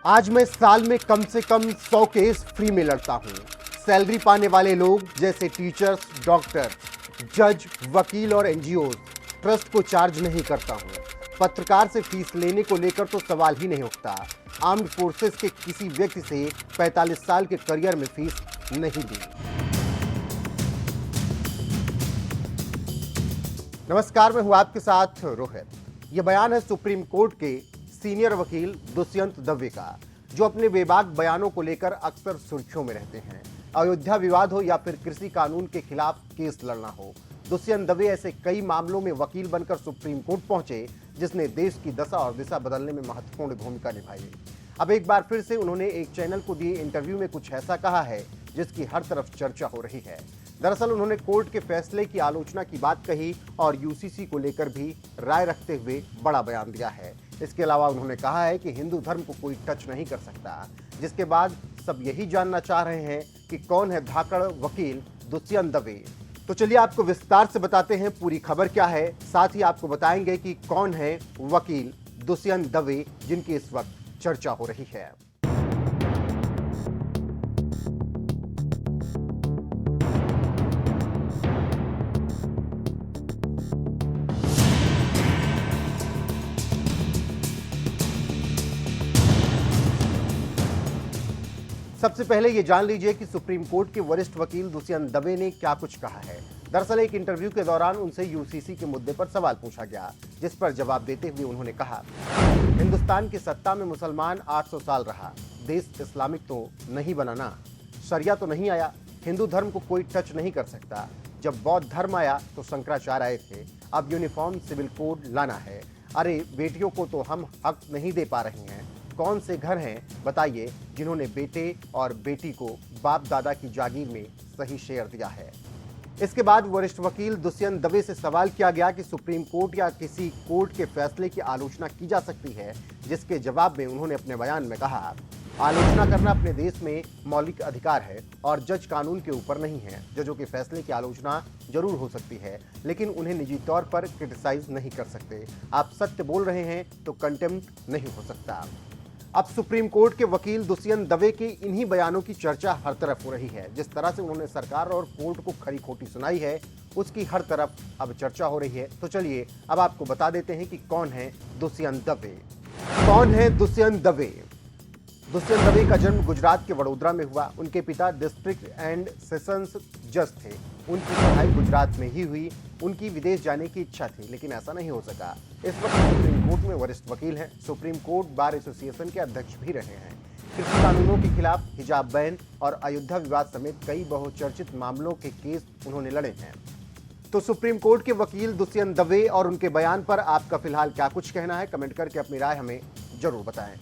आज मैं साल में कम से कम 100 केस फ्री में लड़ता हूँ। सैलरी पाने वाले लोग जैसे टीचर्स, डॉक्टर, जज, वकील और एनजीओ ट्रस्ट को चार्ज नहीं करता हूँ। पत्रकार से फीस लेने को लेकर तो सवाल ही नहीं उठता। आर्म्ड फोर्सेस के किसी व्यक्ति से 45 साल के करियर में फीस नहीं दी। नमस्कार, मैं हूं आपके साथ रोहित। यह बयान है सुप्रीम कोर्ट के सीनियर वकील दुष्यंत दवे का, जो अपने बेबाक बयानों को लेकर अक्सर सुर्खियों में रहते हैं। अयोध्या विवाद हो या फिर कृषि कानून के खिलाफ केस लड़ना हो, दुष्यंत दवे ऐसे कई मामलों में वकील बनकर सुप्रीम कोर्ट पहुंचे, जिसने देश की दशा और दिशा बदलने में महत्वपूर्ण भूमिका निभाई। अब एक बार फिर से उन्होंने एक चैनल को दिए इंटरव्यू में कुछ ऐसा कहा है जिसकी हर तरफ चर्चा हो रही है। दरअसल उन्होंने कोर्ट के फैसले की आलोचना की बात कही और यूसीसी को लेकर भी राय रखते हुए बड़ा बयान दिया है। इसके अलावा उन्होंने कहा है कि हिंदू धर्म को कोई टच नहीं कर सकता, जिसके बाद सब यही जानना चाह रहे हैं कि कौन है धाकड़ वकील दुष्यंत दवे। तो चलिए आपको विस्तार से बताते हैं पूरी खबर क्या है। साथ ही आपको बताएंगे कि कौन है वकील दुष्यंत दवे जिनकी इस वक्त चर्चा हो रही है। सबसे पहले ये जान लीजिए कि सुप्रीम कोर्ट के वरिष्ठ वकील दुष्यंत दवे ने क्या कुछ कहा है। दरअसल एक इंटरव्यू के दौरान उनसे यूसीसी के मुद्दे पर सवाल पूछा गया, जिस पर जवाब देते हुए उन्होंने कहा, हिंदुस्तान की सत्ता में मुसलमान 800 साल रहा, देश इस्लामिक तो नहीं बनाना, शरिया तो नहीं आया, हिंदू धर्म को कोई टच नहीं कर सकता। जब बौद्ध धर्म आया तो शंकराचार्य आए थे, अब यूनिफॉर्म सिविल कोड लाना है। अरे बेटियों को तो हम हक नहीं दे पा रहे हैं। कौन से घर हैं बताइए जिन्होंने बेटे और बेटी को बाप दादा की जागीर में सही शेयर दिया है। इसके बाद वरिष्ठ वकील दुष्यंत दवे से सवाल किया गया कि सुप्रीम कोर्ट या किसी कोर्ट के फैसले की आलोचना की जा सकती है, जिसके जवाब में उन्होंने अपने बयान में कहा, आलोचना करना अपने देश में मौलिक अधिकार है और जज कानून के ऊपर नहीं है। जजों के फैसले की आलोचना जरूर हो सकती है, लेकिन उन्हें निजी तौर पर क्रिटिसाइज नहीं कर सकते। आप सत्य बोल रहे हैं तो कंटेम्प्ट नहीं हो सकता। अब सुप्रीम कोर्ट के वकील दुष्यंत दवे के इन्हीं बयानों की चर्चा हर तरफ हो रही है। जिस तरह से उन्होंने सरकार और कोर्ट को खरी खोटी सुनाई है, उसकी हर तरफ अब चर्चा हो रही है। तो चलिए अब आपको बता देते हैं कि कौन है दुष्यंत दवे। कौन है दुष्यंत दवे? दुष्यंत दवे का जन्म गुजरात के वडोदरा में हुआ। उनके पिता डिस्ट्रिक्ट एंड सेशंस जज थे। उनकी पढ़ाई गुजरात में ही हुई। उनकी विदेश जाने की इच्छा थी, लेकिन ऐसा नहीं हो सका। इस वक्त सुप्रीम कोर्ट में वरिष्ठ वकील हैं। सुप्रीम कोर्ट बार एसोसिएशन के अध्यक्ष भी रहे हैं। कृषि कानूनों के खिलाफ, हिजाब बैन और अयोध्या विवाद समेत कई बहुचर्चित मामलों के केस उन्होंने लड़े हैं। तो सुप्रीम कोर्ट के वकील दुष्यंत दवे और उनके बयान पर आपका फिलहाल क्या कुछ कहना है? कमेंट करके अपनी राय हमें जरूर बताएं।